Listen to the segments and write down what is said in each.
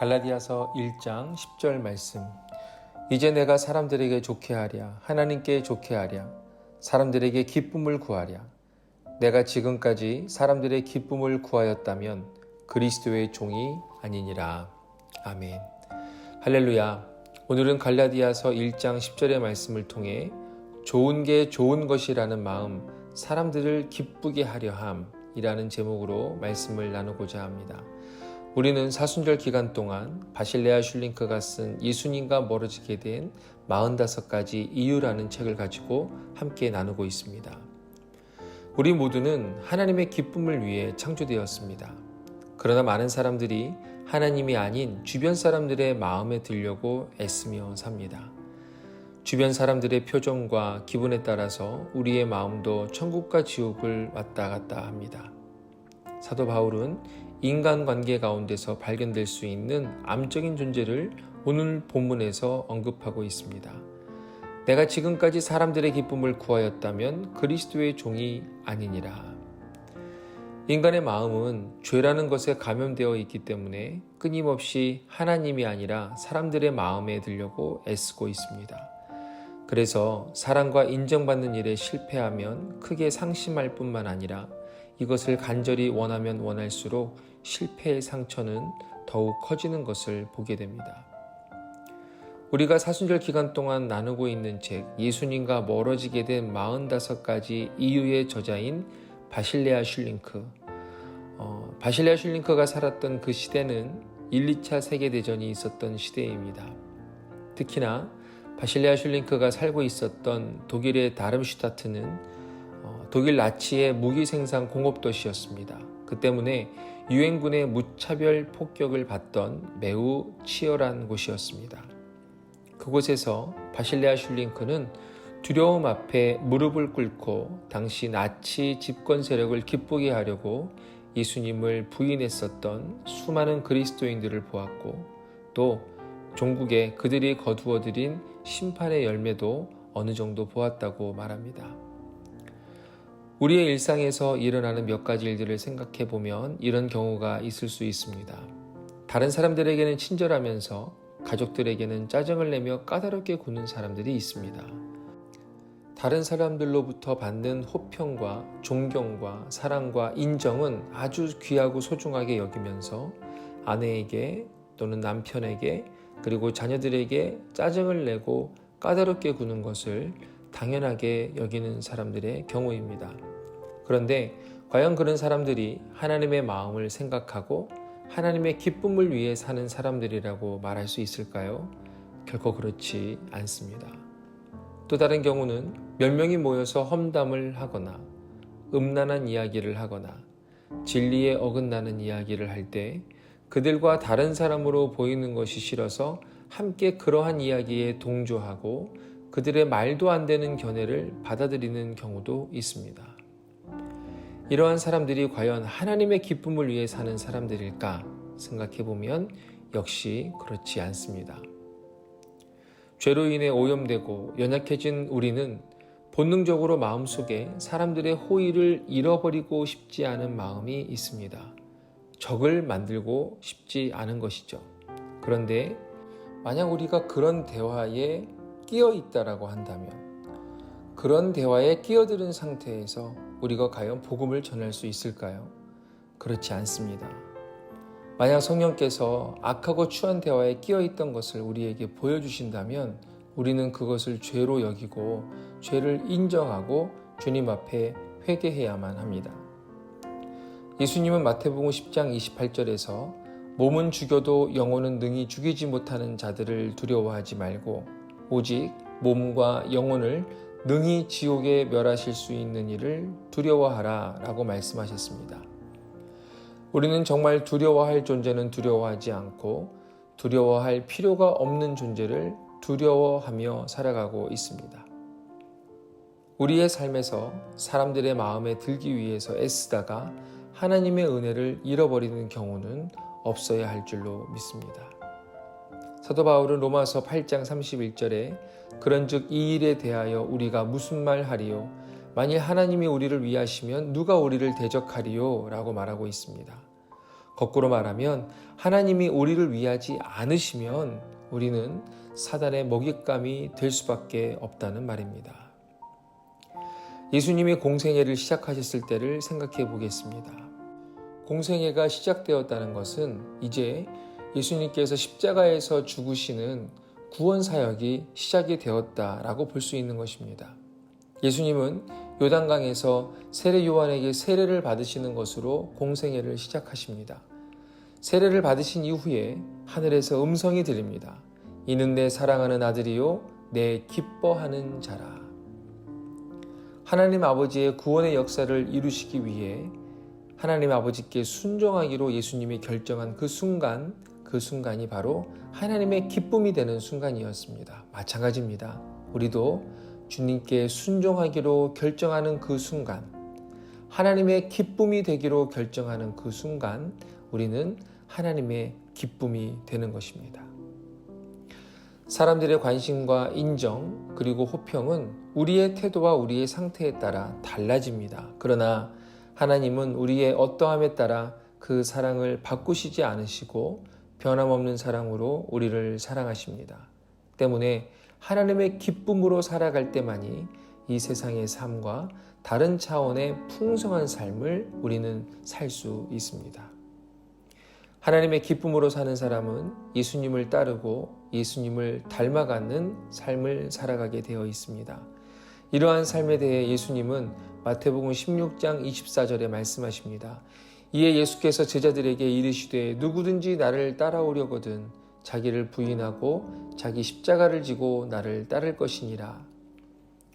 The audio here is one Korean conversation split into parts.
갈라디아서 1장 10절 말씀. 이제 내가 사람들에게 좋게 하랴, 하나님께 좋게 하랴, 사람들에게 기쁨을 구하랴. 내가 지금까지 사람들의 기쁨을 구하였다면 그리스도의 종이 아니니라. 아멘. 할렐루야. 오늘은 갈라디아서 1장 10절의 말씀을 통해 좋은 게 좋은 것이라는 마음, 사람들을 기쁘게 하려 함이라는 제목으로 말씀을 나누고자 합니다. 우리는 사순절 기간 동안 바실레아 슐링크가 쓴 예수님과 멀어지게 된 45가지 이유라는 책을 가지고 함께 나누고 있습니다. 우리 모두는 하나님의 기쁨을 위해 창조되었습니다. 그러나 많은 사람들이 하나님이 아닌 주변 사람들의 마음에 들려고 애쓰며 삽니다. 주변 사람들의 표정과 기분에 따라서 우리의 마음도 천국과 지옥을 왔다 갔다 합니다. 사도 바울은 인간관계 가운데서 발견될 수 있는 암적인 존재를 오늘 본문에서 언급하고 있습니다. 내가 지금까지 사람들의 기쁨을 구하였다면 그리스도의 종이 아니니라. 인간의 마음은 죄라는 것에 감염되어 있기 때문에 끊임없이 하나님이 아니라 사람들의 마음에 들려고 애쓰고 있습니다. 그래서 사랑과 인정받는 일에 실패하면 크게 상심할 뿐만 아니라 이것을 간절히 원하면 원할수록 실패의 상처는 더욱 커지는 것을 보게 됩니다. 우리가 사순절 기간 동안 나누고 있는 책 예수님과 멀어지게 된 45가지 이유의 저자인 바실레아 슐링크. 바실레아 슐링크가 살았던 그 시대는 1, 2차 세계대전이 있었던 시대입니다. 특히나 바실레아 슐링크가 살고 있었던 독일의 다름슈타트는 독일 나치의 무기 생산 공업도시였습니다. 그 때문에 유엔군의 무차별 폭격을 받던 매우 치열한 곳이었습니다. 그곳에서 바실레아 슐링크는 두려움 앞에 무릎을 꿇고 당시 나치 집권 세력을 기쁘게 하려고 예수님을 부인했었던 수많은 그리스도인들을 보았고 또 종국에 그들이 거두어들인 심판의 열매도 어느 정도 보았다고 말합니다. 우리의 일상에서 일어나는 몇 가지 일들을 생각해 보면 이런 경우가 있을 수 있습니다. 다른 사람들에게는 친절하면서 가족들에게는 짜증을 내며 까다롭게 구는 사람들이 있습니다. 다른 사람들로부터 받는 호평과 존경과 사랑과 인정은 아주 귀하고 소중하게 여기면서 아내에게 또는 남편에게 그리고 자녀들에게 짜증을 내고 까다롭게 구는 것을 당연하게 여기는 사람들의 경우입니다. 그런데 과연 그런 사람들이 하나님의 마음을 생각하고 하나님의 기쁨을 위해 사는 사람들이라고 말할 수 있을까요? 결코 그렇지 않습니다. 또 다른 경우는 몇 명이 모여서 험담을 하거나 음란한 이야기를 하거나 진리에 어긋나는 이야기를 할 때 그들과 다른 사람으로 보이는 것이 싫어서 함께 그러한 이야기에 동조하고 그들의 말도 안 되는 견해를 받아들이는 경우도 있습니다. 이러한 사람들이 과연 하나님의 기쁨을 위해 사는 사람들일까 생각해보면 역시 그렇지 않습니다. 죄로 인해 오염되고 연약해진 우리는 본능적으로 마음속에 사람들의 호의를 잃어버리고 싶지 않은 마음이 있습니다. 적을 만들고 싶지 않은 것이죠. 그런데 만약 우리가 그런 대화에 끼어 있다라고 한다면 그런 대화에 끼어드는 상태에서 우리가 과연 복음을 전할 수 있을까요? 그렇지 않습니다. 만약 성령께서 악하고 추한 대화에 끼어 있던 것을 우리에게 보여주신다면 우리는 그것을 죄로 여기고 죄를 인정하고 주님 앞에 회개해야만 합니다. 예수님은 마태복음 10장 28절에서 몸은 죽여도 영혼은 능히 죽이지 못하는 자들을 두려워하지 말고 오직 몸과 영혼을 능히 지옥에 멸하실 수 있는 일을 두려워하라 라고 말씀하셨습니다. 우리는 정말 두려워할 존재는 두려워하지 않고 두려워할 필요가 없는 존재를 두려워하며 살아가고 있습니다. 우리의 삶에서 사람들의 마음에 들기 위해서 애쓰다가 하나님의 은혜를 잃어버리는 경우는 없어야 할 줄로 믿습니다. 사도 바울은 로마서 8장 31절에 그런즉 이 일에 대하여 우리가 무슨 말 하리요? 만일 하나님이 우리를 위하시면 누가 우리를 대적하리요? 라고 말하고 있습니다. 거꾸로 말하면 하나님이 우리를 위하지 않으시면 우리는 사단의 먹잇감이 될 수밖에 없다는 말입니다. 예수님이 공생애를 시작하셨을 때를 생각해 보겠습니다. 공생애가 시작되었다는 것은 이제 예수님께서 십자가에서 죽으시는 구원 사역이 시작이 되었다라고 볼 수 있는 것입니다. 예수님은 요단강에서 세례 요한에게 세례를 받으시는 것으로 공생애를 시작하십니다. 세례를 받으신 이후에 하늘에서 음성이 들립니다. 이는 내 사랑하는 아들이요 내 기뻐하는 자라. 하나님 아버지의 구원의 역사를 이루시기 위해 하나님 아버지께 순종하기로 예수님이 결정한 그 순간이 바로 하나님의 기쁨이 되는 순간이었습니다. 마찬가지입니다. 우리도 주님께 순종하기로 결정하는 그 순간, 하나님의 기쁨이 되기로 결정하는 그 순간, 우리는 하나님의 기쁨이 되는 것입니다. 사람들의 관심과 인정 그리고 호평은 우리의 태도와 우리의 상태에 따라 달라집니다. 그러나 하나님은 우리의 어떠함에 따라 그 사랑을 바꾸시지 않으시고 변함없는 사랑으로 우리를 사랑하십니다. 때문에 하나님의 기쁨으로 살아갈 때만이 이 세상의 삶과 다른 차원의 풍성한 삶을 우리는 살 수 있습니다. 하나님의 기쁨으로 사는 사람은 예수님을 따르고 예수님을 닮아가는 삶을 살아가게 되어 있습니다. 이러한 삶에 대해 예수님은 마태복음 16장 24절에 말씀하십니다. 이에 예수께서 제자들에게 이르시되 누구든지 나를 따라오려거든 자기를 부인하고 자기 십자가를 지고 나를 따를 것이니라.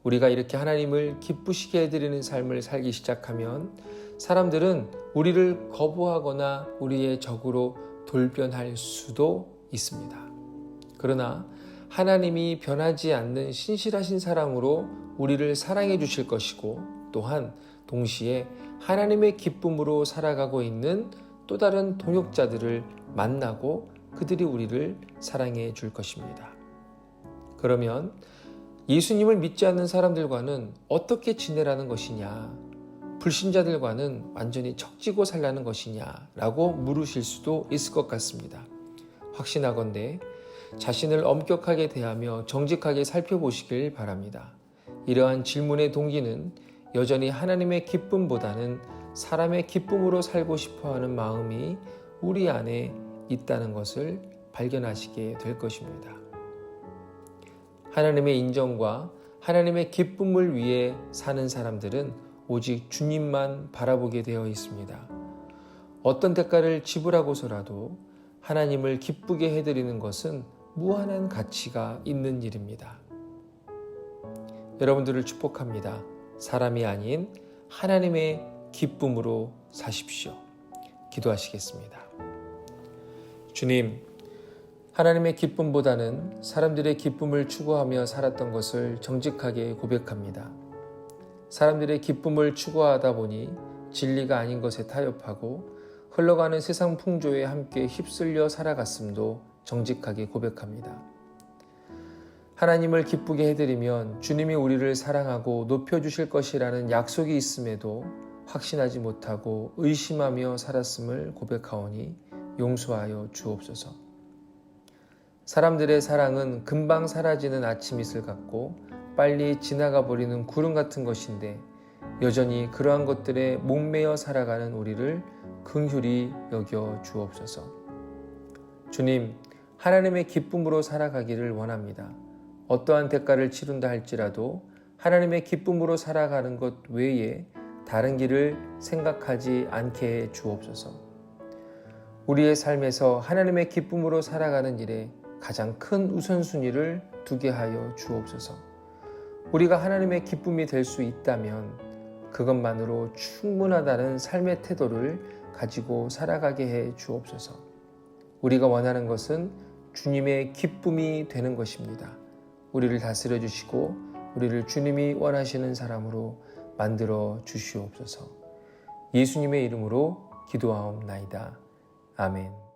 우리가 이렇게 하나님을 기쁘시게 해드리는 삶을 살기 시작하면 사람들은 우리를 거부하거나 우리의 적으로 돌변할 수도 있습니다. 그러나 하나님이 변하지 않는 신실하신 사랑으로 우리를 사랑해 주실 것이고 또한 동시에 하나님의 기쁨으로 살아가고 있는 또 다른 동역자들을 만나고 그들이 우리를 사랑해 줄 것입니다. 그러면 예수님을 믿지 않는 사람들과는 어떻게 지내라는 것이냐? 불신자들과는 완전히 척지고 살라는 것이냐라고 물으실 수도 있을 것 같습니다. 확신하건대 자신을 엄격하게 대하며 정직하게 살펴보시길 바랍니다. 이러한 질문의 동기는 여전히 하나님의 기쁨보다는 사람의 기쁨으로 살고 싶어하는 마음이 우리 안에 있다는 것을 발견하시게 될 것입니다. 하나님의 인정과 하나님의 기쁨을 위해 사는 사람들은 오직 주님만 바라보게 되어 있습니다. 어떤 대가를 지불하고서라도 하나님을 기쁘게 해드리는 것은 무한한 가치가 있는 일입니다. 여러분들을 축복합니다. 사람이 아닌 하나님의 기쁨으로 사십시오. 기도하시겠습니다. 주님, 하나님의 기쁨보다는 사람들의 기쁨을 추구하며 살았던 것을 정직하게 고백합니다. 사람들의 기쁨을 추구하다 보니 진리가 아닌 것에 타협하고 흘러가는 세상 풍조에 함께 휩쓸려 살아갔음도 정직하게 고백합니다. 하나님을 기쁘게 해드리면 주님이 우리를 사랑하고 높여주실 것이라는 약속이 있음에도 확신하지 못하고 의심하며 살았음을 고백하오니 용서하여 주옵소서. 사람들의 사랑은 금방 사라지는 아침 이슬 같고 빨리 지나가 버리는 구름 같은 것인데 여전히 그러한 것들에 목매어 살아가는 우리를 긍휼히 여겨 주옵소서. 주님, 하나님의 기쁨으로 살아가기를 원합니다. 어떠한 대가를 치른다 할지라도 하나님의 기쁨으로 살아가는 것 외에 다른 길을 생각하지 않게 해 주옵소서. 우리의 삶에서 하나님의 기쁨으로 살아가는 일에 가장 큰 우선순위를 두게 하여 주옵소서. 우리가 하나님의 기쁨이 될 수 있다면 그것만으로 충분하다는 삶의 태도를 가지고 살아가게 해 주옵소서. 우리가 원하는 것은 주님의 기쁨이 되는 것입니다. 우리를 다스려 주시고 우리를 주님이 원하시는 사람으로 만들어 주시옵소서. 예수님의 이름으로 기도하옵나이다. 아멘.